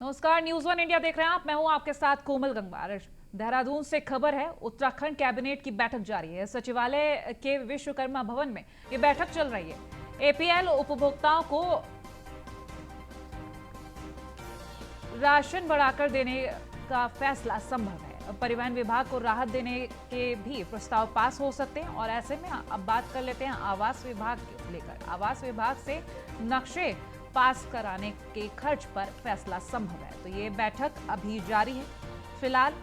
नमस्कार, news one India देख रहे हैं आप। मैं हूं आपके साथ कोमल गंगवार। देहरादून से खबर है, उत्तराखंड कैबिनेट की बैठक जारी है। सचिवालय के विश्वकर्मा भवन में ये बैठक चल रही है। एपीएल उपभोक्ताओं को राशन बढ़ाकर देने का फैसला संभव है। परिवहन विभाग को राहत देने के भी प्रस्ताव पास हो सकते हैं। और ऐसे में अब बात कर लेते हैं आवास विभाग को लेकर। आवास विभाग से नक्शे पास कराने के खर्च पर फैसला संभव है। तो ये बैठक अभी जारी है। फिलहाल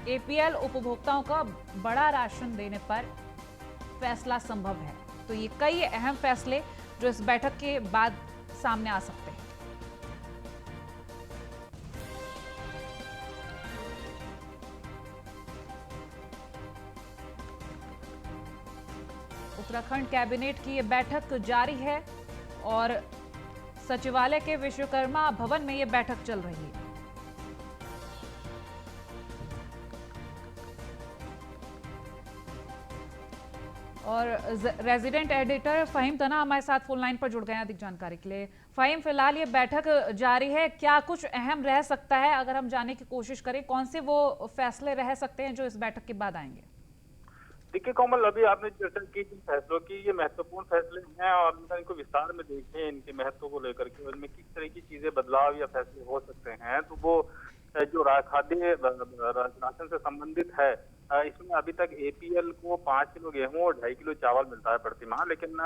एपीएल उपभोक्ताओं का बड़ा राशन देने पर फैसला संभव है। तो ये कई अहम फैसले जो इस बैठक के बाद सामने आ सकते हैं। उत्तराखंड कैबिनेट की ये बैठक जारी है और सचिवालय के विश्वकर्मा भवन में ये बैठक चल रही है। और रेजिडेंट एडिटर फहीम तना हमारे साथ फोन लाइन पर जुड़ गए हैं अधिक जानकारी के लिए। फहीम, फिलहाल ये बैठक जारी है, क्या कुछ अहम रह सकता है? अगर हम जानने की कोशिश करें, कौन से वो फैसले रह सकते हैं जो इस बैठक के बाद आएंगे? देखिए कोमल, अभी आपने चर्चा की जिन फैसलों की, ये महत्वपूर्ण फैसले हैं और इनको विस्तार में देखें, इनके महत्व को लेकर के उनमें किस तरह की चीजें बदलाव या फैसले हो सकते हैं। तो वो जो खाद्य राशन से संबंधित है, इसमें अभी तक एपीएल को 5 किलो गेहूं और 2.5 किलो चावल मिलता है प्रति माह। लेकिन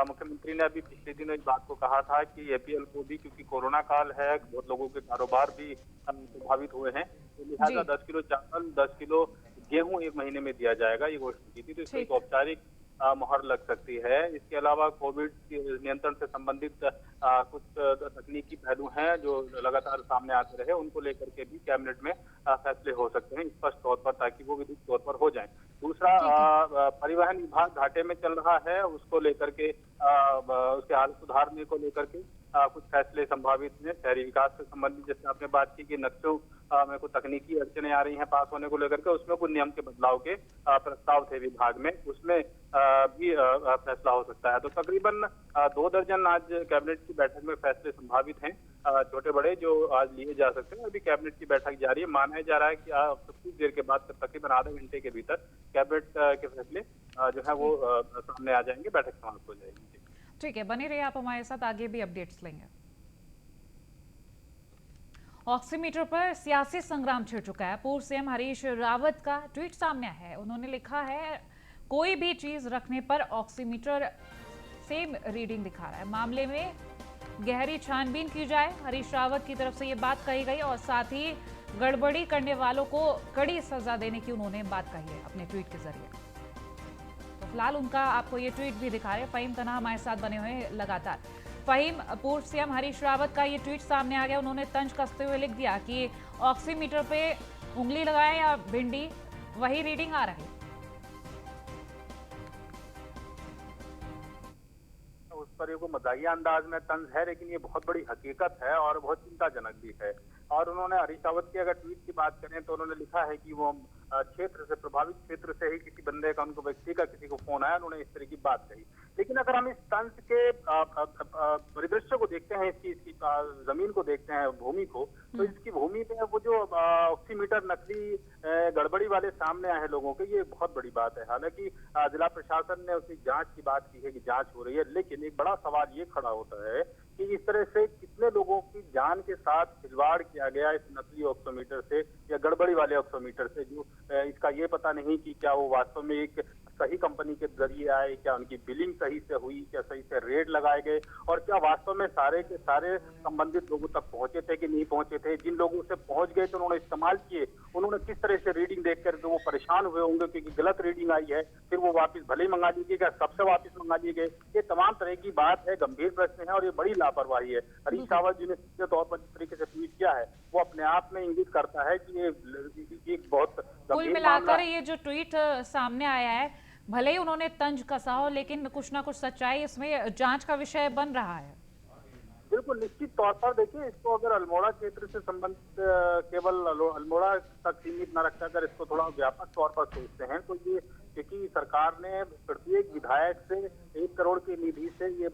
मुख्यमंत्री ने अभी पिछले दिनों इस बात को कहा था कि एपीएल को भी, क्योंकि कोरोना काल है, बहुत लोगों के कारोबार भी प्रभावित हुए हैं, तो लिहाजा 10 किलो चावल, 10 किलो गेहूं 1 महीने में दिया जाएगा, ये घोषणा की थी। तो इसमें एक औपचारिक मुहर लग सकती है। इसके अलावा कोविड नियंत्रण से संबंधित कुछ तकनीकी पहलू हैं जो लगातार सामने आते रहे, उनको लेकर के भी कैबिनेट में फैसले हो सकते हैं स्पष्ट तौर पर, ताकि वो विधिक तौर पर हो जाएं। दूसरा, परिवहन विभाग घाटे में चल रहा है, उसको लेकर के उसके हालत सुधारने को लेकर के कुछ फैसले संभावित हैं। शहरी विकास से संबंधित जैसे आपने बात की कि नक्शों में कुछ तकनीकी अड़चने आ रही हैं पास होने को लेकर के, उसमें कुछ नियम के बदलाव के प्रस्ताव थे विभाग में, उसमें भी फैसला हो सकता है। तो तकरीबन 2 दर्जन आज कैबिनेट की बैठक में फैसले संभावित हैं, छोटे बड़े, जो आज लिए जा सकते हैं। अभी कैबिनेट की बैठक जारी है। माना जा रहा है कि कुछ देर के बाद, तकरीबन आधे घंटे के भीतर कैबिनेट के फैसले जो है वो सामने आ जाएंगे, बैठक समाप्त हो जाएगी। ठीक है, बने रहिए आप हमारे साथ, आगे भी अपडेट्स लेंगे। ऑक्सीमीटर पर सियासी संग्राम छिड़ चुका है। पूर्व सीएम हरीश रावत का ट्वीट सामने आया है। उन्होंने लिखा है, कोई भी चीज रखने पर ऑक्सीमीटर सेम रीडिंग दिखा रहा है, मामले में गहरी छानबीन की जाए। हरीश रावत की तरफ से ये बात कही गई और साथ ही गड़बड़ी करने वालों को कड़ी सजा देने की उन्होंने बात कही है अपने ट्वीट के जरिए। तो फिलहाल उनका आपको ये ट्वीट भी दिखा रहे हैं। फहीम तना हमारे साथ बने हुए हैं लगातार। फहीम, पूर्व सीएम हरीश रावत का ये ट्वीट सामने आ गया। उन्होंने तंज कसते हुए लिख दिया कि ऑक्सीमीटर पे उंगली लगाए या भिंडी, वही रीडिंग आ रही है। उस पर ये मजाहिया अंदाज में तंज है, लेकिन ये बहुत बड़ी हकीकत है और बहुत चिंताजनक भी है। और उन्होंने हरीश रावत की अगर ट्वीट की बात करें तो उन्होंने लिखा है कि वो क्षेत्र से, प्रभावित क्षेत्र से ही किसी बंदे का, उनको व्यक्ति का किसी को फोन आया, उन्होंने इस तरह की बात कही। लेकिन अगर हम इस तंज के परिदृश्य को देखते हैं, इसकी जमीन को देखते हैं, भूमि को, तो इसकी भूमि में वो जो ऑक्सीमीटर नकली गड़बड़ी वाले सामने आए हैं लोगों के, ये बहुत बड़ी बात है। हालांकि जिला प्रशासन ने उसकी जांच की बात की है कि जांच हो रही है, लेकिन एक बड़ा सवाल ये खड़ा होता है कि इस तरह से कितने लोगों की जान के साथ खिलवाड़ किया गया इस नकली ऑक्सीमीटर से या गड़बड़ी वाले ऑक्सीमीटर से, जो इसका ये पता नहीं कि क्या वो वास्तव में एक सही कंपनी के जरिए आए, क्या उनकी बिलिंग सही से हुई, क्या सही से रेट लगाए गए, और क्या वास्तव में सारे के सारे संबंधित लोगों तक पहुंचे थे कि नहीं पहुंचे थे। जिन लोगों से पहुंच गए तो उन्होंने इस्तेमाल किए, उन्होंने किस तरह से रीडिंग देखकर तो वो परेशान हुए होंगे क्योंकि गलत रीडिंग आई है, फिर वो वापस भले ही मंगा लिए गए, क्या सबसे वापस मंगा लिए गए। ये तमाम तरह की बात है, गंभीर प्रश्न है और ये बड़ी लापरवाही है। हरीश रावत जी ने सीधे तौर पर जिस तरीके से ट्वीट किया है, वो अपने आप में इंगित करता है कि ये बहुत कुल मिलाकर ये जो ट्वीट सामने आया है, भले ही उन्होंने तंज कसा हो, लेकिन कुछ ना कुछ सच्चाई इसमें जांच का विषय बन रहा है। बिल्कुल, निश्चित तौर पर देखिए, इसको अगर अल्मोड़ा क्षेत्र से संबंधित केवल अल्मोड़ा तक सीमित न रखकर इसको थोड़ा व्यापक तौर पर सोचते हैं, तो ये, क्योंकि सरकार ने प्रत्येक विधायक से 1 करोड़ की निधि से ये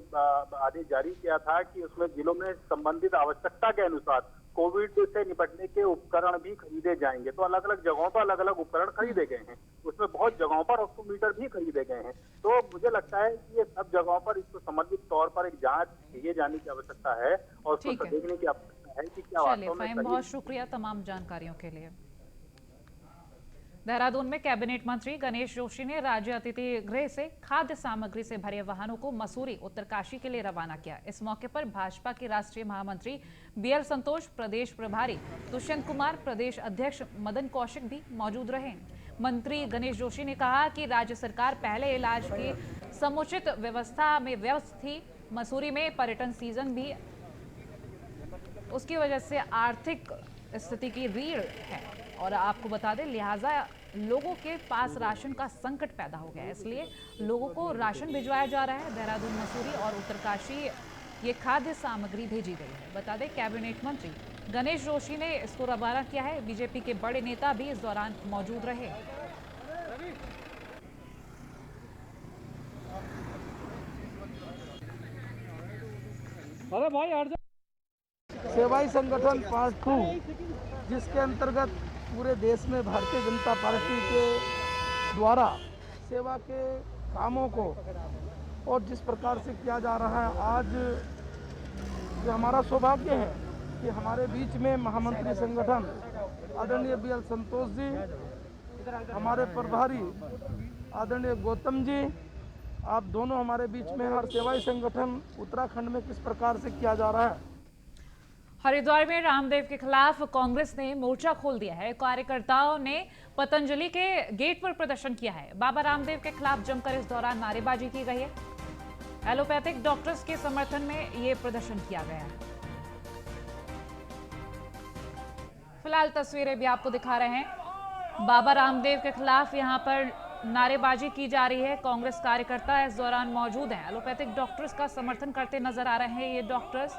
आदेश जारी किया था कि उसमें जिलों में संबंधित आवश्यकता के अनुसार कोविड से निपटने के उपकरण भी खरीदे जाएंगे। तो अलग अलग जगहों पर अलग अलग उपकरण खरीदे गए हैं, उसमें बहुत जगहों पर ऑक्सीमीटर भी खरीदे गए हैं। तो मुझे लगता है कि ये सब जगहों पर इसको समर्पित तौर पर एक जांच किए जाने की आवश्यकता है और उसको ठीक है, देखने की आवश्यकता है कि क्या चलिए वास्तव में फाइम, सही। बहुत शुक्रिया तमाम जानकारियों के लिए। देहरादून में कैबिनेट मंत्री गणेश जोशी ने राज्य अतिथि गृह से खाद्य सामग्री से भरे वाहनों को मसूरी उत्तरकाशी के लिए रवाना किया। इस मौके पर भाजपा के राष्ट्रीय महामंत्री बीएल संतोष, प्रदेश प्रभारी दुष्यंत कुमार, प्रदेश अध्यक्ष मदन कौशिक भी मौजूद रहे। मंत्री गणेश जोशी ने कहा कि राज्य सरकार पहले इलाज की समुचित व्यवस्था में व्यस्त थी। मसूरी में पर्यटन सीजन भी, उसकी वजह से आर्थिक स्थिति की रीढ़ है और आपको बता दें, लिहाजा लोगों के पास राशन का संकट पैदा हो गया है, इसलिए लोगों को राशन भिजवाया जा रहा है। देहरादून, मसूरी और उत्तरकाशी ये खाद्य सामग्री भेजी गई है। बता दें, कैबिनेट मंत्री गणेश जोशी ने इसको रवाना किया है। बीजेपी के बड़े नेता भी इस दौरान मौजूद रहे। अरे भाई सेवाई संगठन पार्ट 2, जिसके अंतर्गत पूरे देश में भारतीय जनता पार्टी के द्वारा सेवा के कामों को और जिस प्रकार से किया जा रहा है, आज जो हमारा सौभाग्य है कि हमारे बीच में महामंत्री संगठन आदरणीय बीएल संतोष जी, हमारे प्रभारी आदरणीय गौतम जी, आप दोनों हमारे बीच में हैं। और सेवाई संगठन उत्तराखंड में किस प्रकार से किया जा रहा है। हरिद्वार में रामदेव के खिलाफ कांग्रेस ने मोर्चा खोल दिया है। कार्यकर्ताओं ने पतंजलि के गेट पर प्रदर्शन किया है। बाबा रामदेव के खिलाफ जमकर इस दौरान नारेबाजी की गई है। एलोपैथिक डॉक्टर्स के समर्थन में ये प्रदर्शन किया गया है। फिलहाल तस्वीरें भी आपको दिखा रहे हैं। बाबा रामदेव के खिलाफ यहां पर नारेबाजी की जा रही है। कांग्रेस कार्यकर्ता इस दौरान मौजूद हैं। एलोपैथिक डॉक्टर्स का समर्थन करते नजर आ रहे हैं ये डॉक्टर्स।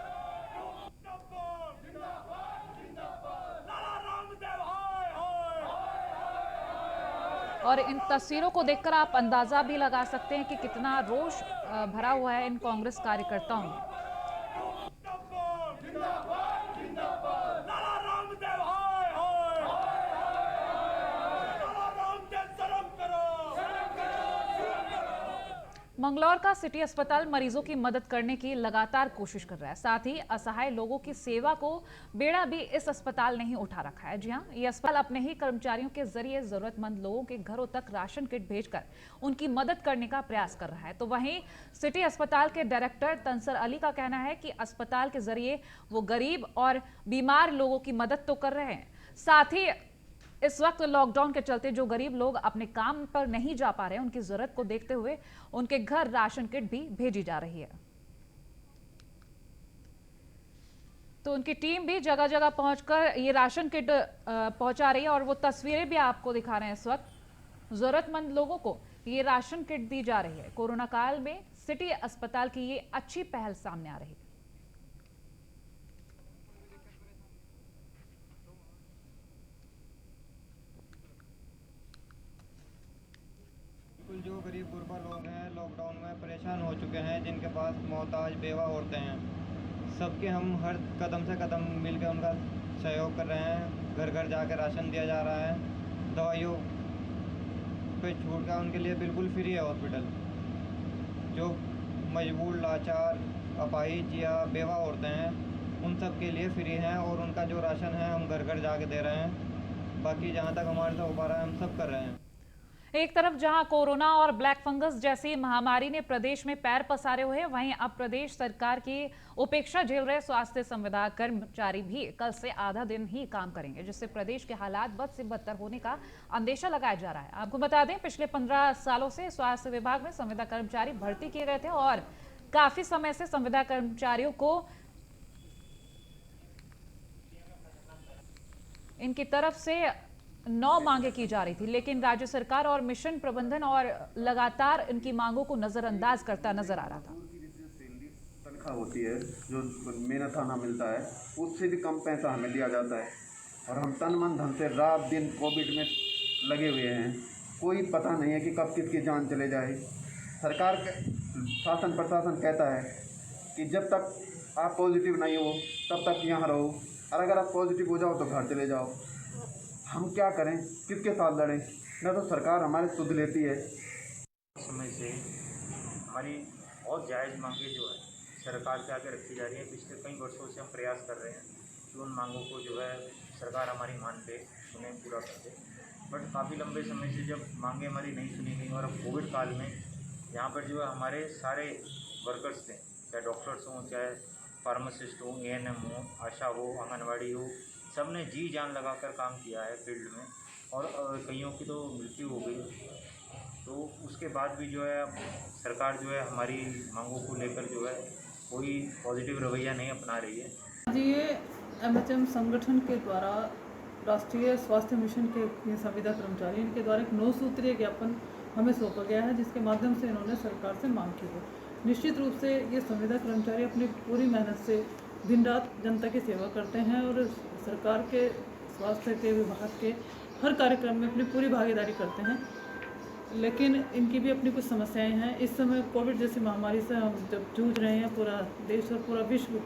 और इन तस्वीरों को देखकर आप अंदाजा भी लगा सकते हैं कि कितना रोष भरा हुआ है इन कांग्रेस कार्यकर्ताओं में। मंगलौर का सिटी अस्पताल मरीजों की मदद करने की लगातार कोशिश कर रहा है। साथ ही असहाय लोगों की सेवा को बेड़ा भी इस अस्पताल ने ही उठा रखा है। जी हां, ये अस्पताल अपने ही कर्मचारियों के जरिए जरूरतमंद लोगों के घरों तक राशन किट भेजकर उनकी मदद करने का प्रयास कर रहा है। तो वहीं सिटी अस्पताल के डायरेक्टर तंसर अली का कहना है कि अस्पताल के जरिए वो गरीब और बीमार लोगों की मदद तो कर रहे हैं, साथ ही इस वक्त लॉकडाउन के चलते जो गरीब लोग अपने काम पर नहीं जा पा रहे हैं, उनकी जरूरत को देखते हुए उनके घर राशन किट भी भेजी जा रही है। तो उनकी टीम भी जगह जगह पहुंचकर ये राशन किट पहुंचा रही है और वो तस्वीरें भी आपको दिखा रहे हैं। इस वक्त जरूरतमंद लोगों को ये राशन किट दी जा रही है। कोरोना काल में सिटी अस्पताल की ये अच्छी पहल सामने आ रही है। जो गरीब गुरबा लोग हैं, लॉकडाउन में परेशान हो चुके हैं, जिनके पास मोहताज बेवा औरतें हैं, सबके हम हर कदम से कदम मिलकर उनका सहयोग कर रहे हैं। घर घर जाकर राशन दिया जा रहा है। दवाइयों पे छूट का उनके लिए बिल्कुल फ्री है हॉस्पिटल। जो मजबूर, लाचार, अपाहिज या बेवा औरतें हैं, उन सब के लिए फ्री हैं और उनका जो राशन है हम घर घर जाके दे रहे हैं। बाकी जहाँ तक हमारे से हो पा रहा है हम सब कर रहे हैं। एक तरफ जहां कोरोना और ब्लैक फंगस जैसी महामारी ने प्रदेश में पैर पसारे हुए हैं, वहीं अब प्रदेश सरकार की उपेक्षा झेल रहे स्वास्थ्य संविदा कर्मचारी भी कल से आधा दिन ही काम करेंगे, जिससे प्रदेश के हालात बद से बदतर होने का अंदेशा लगाया जा रहा है। आपको बता दें, पिछले 15 सालों से स्वास्थ्य विभाग में संविदा कर्मचारी भर्ती किए गए थे और काफी समय से संविदा कर्मचारियों को इनकी तरफ से 9 मांगे की जा रही थी, लेकिन राज्य सरकार और मिशन प्रबंधन और लगातार इनकी मांगों को नजरअंदाज करता नजर आ रहा था। तनख्वाह होती है जो मेहनताना मिलता है, उससे भी कम पैसा हमें दिया जाता है और हम तन मन धन से रात दिन कोविड में लगे हुए हैं। कोई पता नहीं है कि कब किसकी जान चले जाए। सरकार शासन प्रशासन कहता है कि जब तक आप पॉजिटिव नहीं हो तब तक यहाँ रहो, और अगर आप पॉजिटिव हो जाओ तो घर चले जाओ। हम क्या करें, किसके साथ लड़ें? न तो सरकार हमारे सुध लेती है। समय से हमारी बहुत जायज़ मांगे जो है सरकार के आगे रखी जा रही है। पिछले कई वर्षों से हम प्रयास कर रहे हैं कि उन मांगों को जो है सरकार हमारी मान ले, उन्हें पूरा कर दे। बट काफ़ी लंबे समय से जब मांगे हमारी नहीं सुनी गई और अब कोविड काल में यहाँ पर जो है हमारे सारे वर्कर्स थे, चाहे डॉक्टर्स हों, चाहे फार्मासिस्ट हों, ANM हो, आशा हो, आंगनवाड़ी हो, सब ने जी जान लगाकर काम किया है फील्ड में और कईयों की तो मृत्यु हो गई। तो उसके बाद भी जो है अब सरकार जो है हमारी मांगों को लेकर जो है कोई पॉजिटिव रवैया नहीं अपना रही है। जी, ये MHM संगठन के द्वारा राष्ट्रीय स्वास्थ्य मिशन के ये संविदा कर्मचारी, इनके द्वारा एक 9 सूत्रीय ज्ञापन हमें सौंपा गया है, जिसके माध्यम से इन्होंने सरकार से मांग की है। निश्चित रूप से ये संविदा कर्मचारी अपनी पूरी मेहनत से दिन रात जनता की सेवा करते हैं और सरकार के स्वास्थ्य के विभाग के हर कार्यक्रम में अपनी पूरी भागीदारी करते हैं, लेकिन इनकी भी अपनी कुछ समस्याएं हैं। इस समय कोविड जैसी महामारी से हम जब जूझ रहे हैं, पूरा देश और पूरा विश्व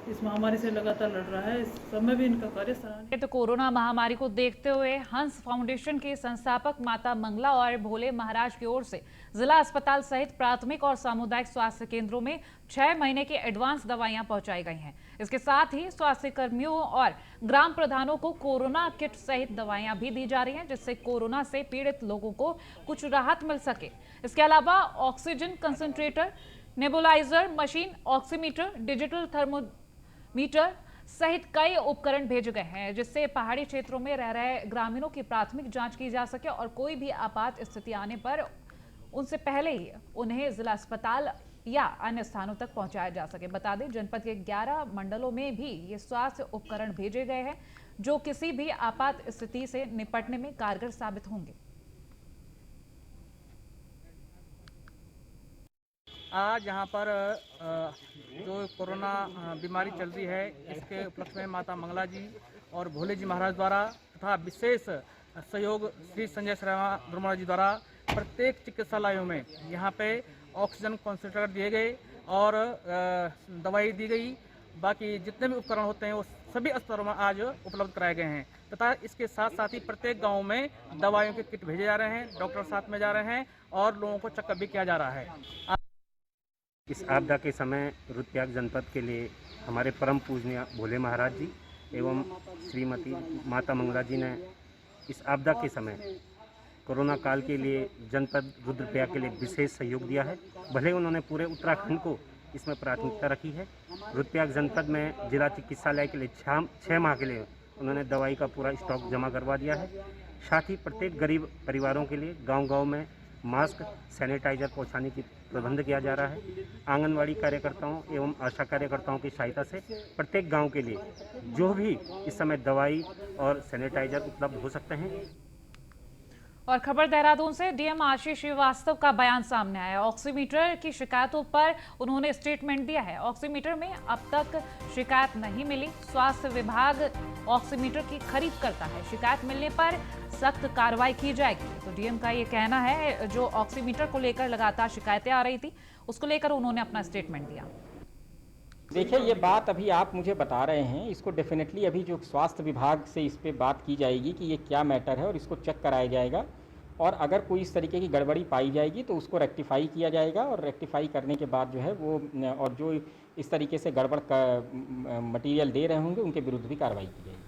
इस महामारी से लगातार लड़ रहा है, इस समय भी इनका कार्य सराहनीय। तो कोरोना महामारी को देखते हुए हंस फाउंडेशन के संस्थापक माता मंगला और भोले महाराज की ओर से जिला अस्पताल सहित प्राथमिक और सामुदायिक स्वास्थ्य केंद्रों में 6 महीने की एडवांस दवाइयां पहुंचाई गई हैं। इसके साथ ही स्वास्थ्य कर्मियों और ग्राम प्रधानों को कोरोना किट सहित दवाइयां भी दी जा रही हैं, जिससे कोरोना से पीड़ित लोगों को कुछ राहत मिल सके। इसके अलावा oxygen concentrator, nebuliser machine, oximeter, digital thermometer सहित कई उपकरण भेजे गए हैं, जिससे पहाड़ी क्षेत्रों में रह रहे ग्रामीणों की प्राथमिक जांच की जा सके और कोई भी आपात स्थिति आने पर उनसे पहले ही उन्हें जिला अस्पताल या अन्य स्थानों तक पहुंचाया जा सके। बता दें, जनपद के 11 मंडलों में भी ये स्वास्थ्य उपकरण भेजे गए हैं, जो किसी भी आपात स्थिति से निपटने में कारगर साबित होंगे। आज यहाँ पर जो कोरोना बीमारी चल रही है, इसके उपलक्ष्य में माता मंगला जी और भोले जी महाराज द्वारा तथा विशेष सहयोग श्री संजय शर्मा जी द्वारा प्रत्येक चिकित्सालयों में यहाँ पे ऑक्सीजन कंसंट्रेटर दिए गए और दवाई दी गई। बाकी जितने भी उपकरण होते हैं वो सभी स्तरों में आज उपलब्ध कराए गए हैं तथा इसके साथ साथ ही प्रत्येक गांव में दवाइयों के किट भेजे जा रहे हैं, डॉक्टर साथ में जा रहे हैं और लोगों को चेकअप भी किया जा रहा है। इस आपदा के समय रुद्रप्रयाग जनपद के लिए हमारे परम पूजनीय भोले महाराज जी एवं श्रीमती माता मंगला जी ने इस आपदा के समय कोरोना काल के लिए जनपद रुद्रप्रयाग के लिए विशेष सहयोग दिया है। भले उन्होंने पूरे उत्तराखंड को इसमें प्राथमिकता रखी है। रुद्रप्रयाग जनपद में जिला चिकित्सालय के लिए 6 माह के लिए उन्होंने दवाई का पूरा स्टॉक जमा करवा दिया है। साथ ही प्रत्येक गरीब परिवारों के लिए गांव-गांव में मास्क, सैनिटाइजर पहुंचाने की प्रबंध किया जा रहा है। आंगनवाड़ी कार्यकर्ताओं एवं आशा कार्यकर्ताओं की सहायता से प्रत्येक गांव के लिए जो भी इस समय दवाई और सैनिटाइजर उपलब्ध हो सकते हैं। और खबर देहरादून से डीएम आशीष श्रीवास्तव का बयान सामने आया। ऑक्सीमीटर की शिकायतों पर उन्होंने स्टेटमेंट दिया है। ऑक्सीमीटर में अब तक शिकायत नहीं मिली। स्वास्थ्य विभाग ऑक्सीमीटर की खरीद करता है, शिकायत मिलने पर सख्त कार्रवाई की जाएगी। तो डीएम का ये कहना है, जो ऑक्सीमीटर को लेकर लगातार शिकायतें आ रही थी, उसको लेकर उन्होंने अपना स्टेटमेंट दिया। देखिए, ये बात अभी आप मुझे बता रहे हैं, इसको डेफिनेटली अभी जो स्वास्थ्य विभाग से इस पे बात की जाएगी कि ये क्या मैटर है और इसको चेक कराया जाएगा और अगर कोई इस तरीके की गड़बड़ी पाई जाएगी तो उसको रेक्टिफाई किया जाएगा और रेक्टिफाई करने के बाद जो है वो और जो इस तरीके से गड़बड़ का मटीरियल दे रहे होंगे उनके विरुद्ध भी कार्रवाई की जाएगी।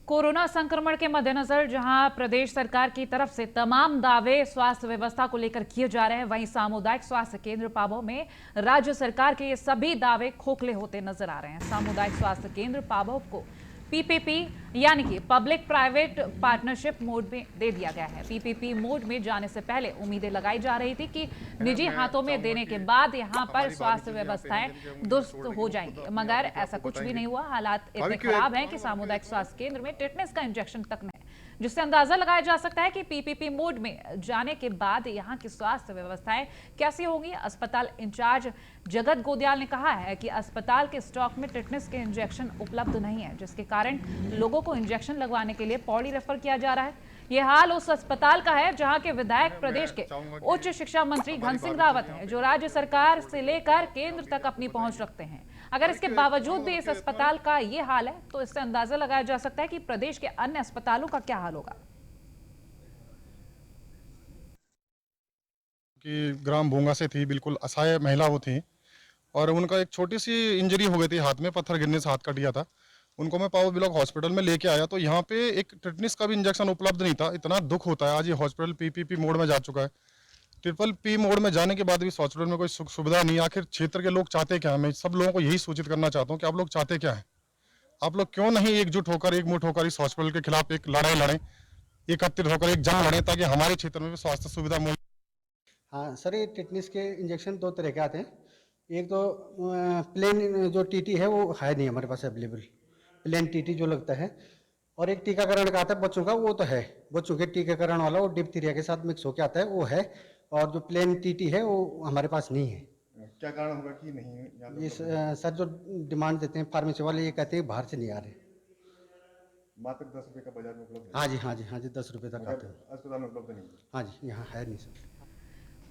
कोरोना संक्रमण के मद्देनजर जहां प्रदेश सरकार की तरफ से तमाम दावे स्वास्थ्य व्यवस्था को लेकर किए जा रहे हैं, वहीं सामुदायिक स्वास्थ्य केंद्र पाबौ में राज्य सरकार के ये सभी दावे खोखले होते नजर आ रहे हैं। सामुदायिक स्वास्थ्य केंद्र पाबौ को PPP यानी कि पब्लिक प्राइवेट पार्टनरशिप मोड में दे दिया गया है। PPP मोड में जाने से पहले उम्मीदें लगाई जा रही थी कि निजी हाथों में देने के बाद यहां पर स्वास्थ्य व्यवस्थाएं दुरुस्त हो जाएंगी, मगर ऐसा कुछ भी नहीं हुआ। हालात इतने खराब हैं कि सामुदायिक स्वास्थ्य केंद्र में टेटनेस का इंजेक्शन तक नहीं, जिससे अंदाजा लगाया जा सकता है कि PPP मोड में जाने के बाद यहाँ की स्वास्थ्य व्यवस्थाएं कैसी होंगी। अस्पताल इंचार्ज जगत गोदयाल ने कहा है कि अस्पताल के स्टॉक में टेटनेस के इंजेक्शन उपलब्ध नहीं है, जिसके कारण लोगों को इंजेक्शन लगवाने के लिए पौड़ी रेफर किया जा रहा है। ये हाल उस अस्पताल का है जहां के विधायक प्रदेश के उच्च शिक्षा मंत्री घन सिंह रावत हैं, जो राज्य सरकार से लेकर केंद्र तक अपनी पहुंच रखते हैं। अगर इसके बावजूद भी इस अस्पताल का ये हाल है तो इससे अंदाजा लगाया जा सकता है कि प्रदेश के अन्य अस्पतालों का क्या हाल होगा। कि ग्राम भोंगा से थी, बिल्कुल असहाय महिला वो थी और उनका एक छोटी सी इंजरी हो गई थी, हाथ में पत्थर गिरने से हाथ कट गया था। उनको मैं पावर ब्लॉक हॉस्पिटल में लेके आया तो यहाँ पे एक टेटनिस का भी इंजेक्शन उपलब्ध नहीं था। इतना दुख होता है। आज ये हॉस्पिटल पीपीपी मोड में जा चुका है। ट्रिपल पी मोड में जाने के बाद भी इस हॉस्पिटल में कोई सुख सुविधा नहीं। आखिर क्षेत्र के लोग चाहते क्या है? मैं सब लोगों को यही सूचित करना चाहता हूँ कि आप लोग चाहते क्या है? आप लोग क्यों नहीं एकजुट होकर, एकमुठ होकर इस हॉस्पिटल के खिलाफ एक लड़ाई लड़ें, एकत्रित होकर एक जंग लड़ें, ताकि हमारे क्षेत्र में भी स्वास्थ्य सुविधा मिले। हाँ सर, ये टेटनिस के इंजेक्शन दो तरह के आते हैं। एक तो प्लेन जो टीटी है वो है नहीं हमारे पास अवेलेबल, प्लेन टीटी जो लगता है, और एक टीकाकरण का आता है बच्चों का, वो तो है। बच्चों के टीकाकरण वाला वो डिप्थीरिया के साथ मिक्स होकर आता है, वो है। और जो प्लेन टीटी है वो हमारे पास नहीं है। क्या कारण होगा कि नहीं? ये सर जो डिमांड देते हैं फार्मेसी वाले, ये कहते हैं बाहर से नहीं आ रहे। मात्र 10 रुपये का बाजार में उपलब्ध है? हाँ जी, हाँ जी, हाँ जी, 10 रुपये तक आते हैं। अस्पताल में उपलब्ध नहीं? हाँ जी, यहाँ है नहीं सर।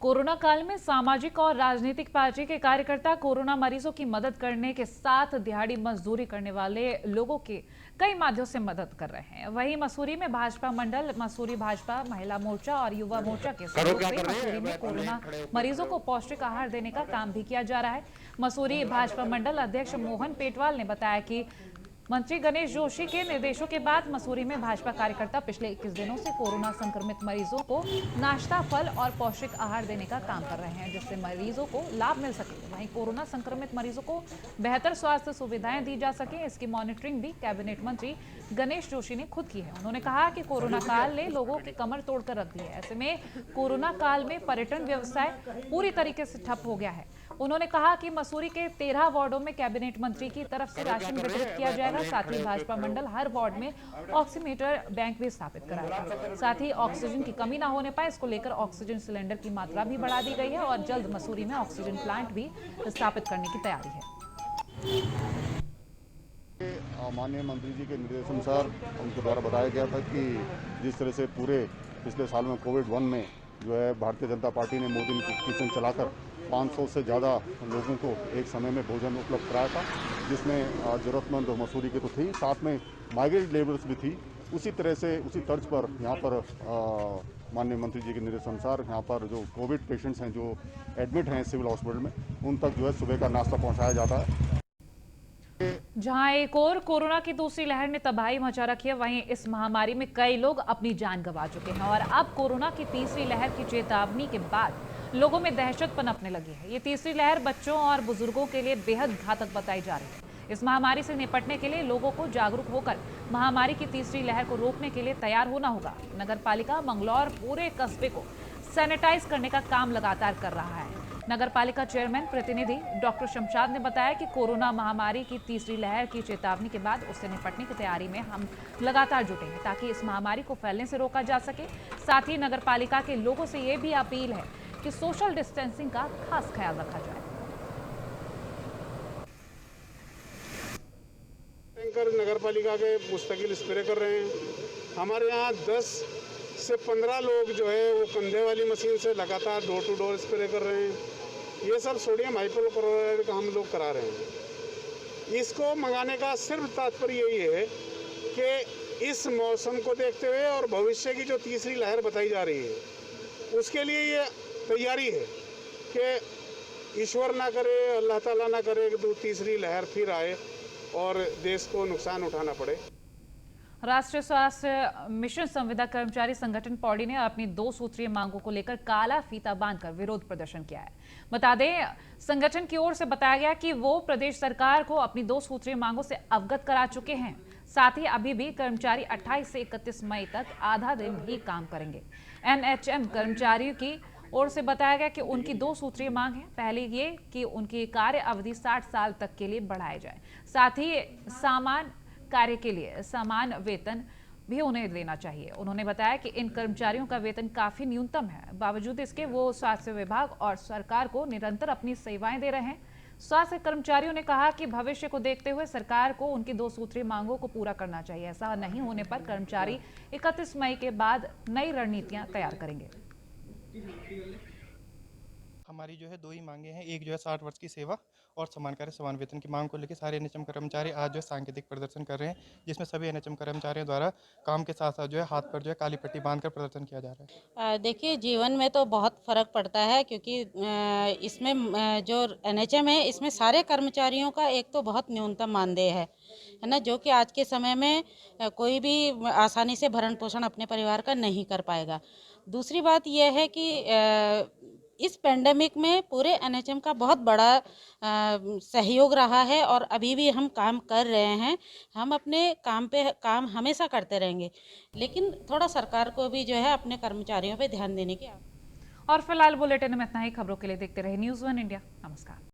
कोरोना काल में सामाजिक और राजनीतिक पार्टी के कार्यकर्ता कोरोना मरीजों की मदद करने के साथ दिहाड़ी मजदूरी करने वाले लोगों के कई माध्यमों से मदद कर रहे हैं। वहीं मसूरी में भाजपा मंडल, मसूरी भाजपा महिला मोर्चा और युवा मोर्चा के सहयोग से मसूरी में कोरोना मरीजों को पौष्टिक आहार देने का काम भी किया जा रहा है। मसूरी भाजपा मंडल अध्यक्ष मोहन पेटवाल ने बताया कि मंत्री गणेश जोशी के निर्देशों के बाद मसूरी में भाजपा कार्यकर्ता पिछले 21 दिनों से कोरोना संक्रमित मरीजों को नाश्ता, फल और पौष्टिक आहार देने का काम कर रहे हैं, जिससे मरीजों को लाभ मिल सके। वहीं कोरोना संक्रमित मरीजों को बेहतर स्वास्थ्य सुविधाएं दी जा सके, इसकी मॉनिटरिंग भी कैबिनेट मंत्री गणेश जोशी ने खुद की है। उन्होंने कहा कि कोरोना काल ने लोगों की कमर तोड़कर रख दी है। ऐसे में कोरोना काल में पर्यटन व्यवसाय पूरी तरीके से ठप हो गया है। उन्होंने कहा कि मसूरी के 13 वार्डों में कैबिनेट मंत्री की तरफ से राशन वितरित किया जाएगा। साथ ही भाजपा मंडल हर वार्ड में ऑक्सीमीटर बैंक भी स्थापित कराएगा। साथ ही ऑक्सीजन की कमी ना होने पाए, इसको लेकर ऑक्सीजन सिलेंडर की मात्रा भी बढ़ा दी गई है और जल्द मसूरी में ऑक्सीजन प्लांट भी स्थापित करने की तैयारी है। माननीय मंत्री जी के निर्देशानुसार उनके द्वारा बताया गया था कि जिस तरह से पूरे पिछले साल में कोविड-1 में जो है भारतीय जनता पार्टी ने मोदी किचन चलाकर 500 से ज़्यादा लोगों को एक समय में भोजन उपलब्ध कराया था, जिसमें ज़रूरतमंद मसूरी के तो थी, साथ में माइग्रेंट लेबर्स भी थी। उसी तरह से उसी तर्ज पर यहाँ पर माननीय मंत्री जी के निर्देशानुसार यहाँ पर जो कोविड पेशेंट्स हैं जो एडमिट हैं सिविल हॉस्पिटल में, उन तक जो है सुबह का नाश्ता पहुँचाया जाता है। जहां एक और कोरोना की दूसरी लहर ने तबाही मचा रखी है, वहीं इस महामारी में कई लोग अपनी जान गंवा चुके हैं और अब कोरोना की तीसरी लहर की चेतावनी के बाद लोगों में दहशत पनपने लगी है। ये तीसरी लहर बच्चों और बुजुर्गों के लिए बेहद घातक बताई जा रही है। इस महामारी से निपटने के लिए लोगों को जागरूक होकर महामारी की तीसरी लहर को रोकने के लिए तैयार होना होगा। नगर पालिका मंगलौर पूरे कस्बे को सैनिटाइज करने का काम लगातार कर रहा है। नगर पालिका चेयरमैन प्रतिनिधि डॉक्टर शमशाद ने बताया कि कोरोना महामारी की तीसरी लहर की चेतावनी के बाद उससे निपटने की तैयारी में हम लगातार जुटे हैं ताकि इस महामारी को फैलने से रोका जा सके। साथ ही नगर पालिका के लोगों से ये भी अपील है कि सोशल डिस्टेंसिंग का खास ख्याल रखा जाए। टैंकर नगर पालिका के मुस्तकिल स्प्रे कर रहे हैं। हमारे यहाँ 10 से 15 लोग जो है वो कंधे वाली मशीन से लगातार डोर टू डोर स्प्रे कर रहे हैं। ये सब सोडियम हाइपोक्लोराइड का हम लोग करा रहे हैं। इसको मंगाने का सिर्फ तात्पर्य यही है कि इस मौसम को देखते हुए और भविष्य की जो तीसरी लहर बताई जा रही है उसके लिए ये तैयारी है कि ईश्वर ना करे, अल्लाह ताला ना करे कि तीसरी लहर फिर आए और देश को नुकसान उठाना पड़े। राष्ट्रीय स्वास्थ्य मिशन संविदा कर्मचारी संगठन पौड़ी ने अपनी 2 सूत्रीय मांगों को लेकर काला फीता बांधकर विरोध प्रदर्शन किया है। बता दें, संगठन की ओर से बताया गया कि वो प्रदेश सरकार को अपनी 2 सूत्रीय मांगों से अवगत करा चुके हैं। साथ ही अभी भी कर्मचारी 28 से 31 मई तक आधा दिन ही काम करेंगे। NHM कर्मचारियों की ओर से बताया गया कि उनकी 2 सूत्रीय मांग है। पहली ये कि उनकी कार्य अवधि 60 साल तक के लिए बढ़ाई जाए, साथ ही समान कार्य के लिए समान वेतन भी उन्हें देना चाहिए। उन्होंने बताया कि इन कर्मचारियों का वेतन काफी न्यूनतम है, बावजूद इसके वो स्वास्थ्य विभाग और सरकार को निरंतर अपनी सेवाएं दे रहे हैं। स्वास्थ्य कर्मचारियों ने कहा कि भविष्य को देखते हुए सरकार को उनकी 2 सूत्रीय मांगों को पूरा करना चाहिए। ऐसा नहीं होने पर कर्मचारी 31 मई के बाद नई रणनीतियां तैयार करेंगे। हमारी जो है 2 ही मांगे हैं। एक जो है 60 वर्ष की सेवा और समान कार्य समान वेतन की मांग को लेकर सारे एनएचएम कर्मचारी आज जो है सांकेतिक प्रदर्शन कर रहे हैं, जिसमें सभी एनएचएम कर्मचारियों द्वारा काम के साथ साथ जो है हाथ पर जो है काली पट्टी बांधकर प्रदर्शन किया जा रहा है। देखिए, जीवन में तो बहुत फ़र्क पड़ता है, क्योंकि इसमें जो एनएचएम है इसमें सारे कर्मचारियों का एक तो बहुत न्यूनतम मानदेय है ना, जो कि आज के समय में कोई भी आसानी से भरण पोषण अपने परिवार का नहीं कर पाएगा। दूसरी बात यह है कि इस पेंडेमिक में पूरे एनएचएम का बहुत बड़ा सहयोग रहा है और अभी भी हम काम कर रहे हैं। हम अपने काम हमेशा करते रहेंगे, लेकिन थोड़ा सरकार को भी जो है अपने कर्मचारियों पे ध्यान देने की। और फिलहाल बुलेटिन में इतना ही। खबरों के लिए देखते रहे न्यूज़ 1 इंडिया। नमस्कार।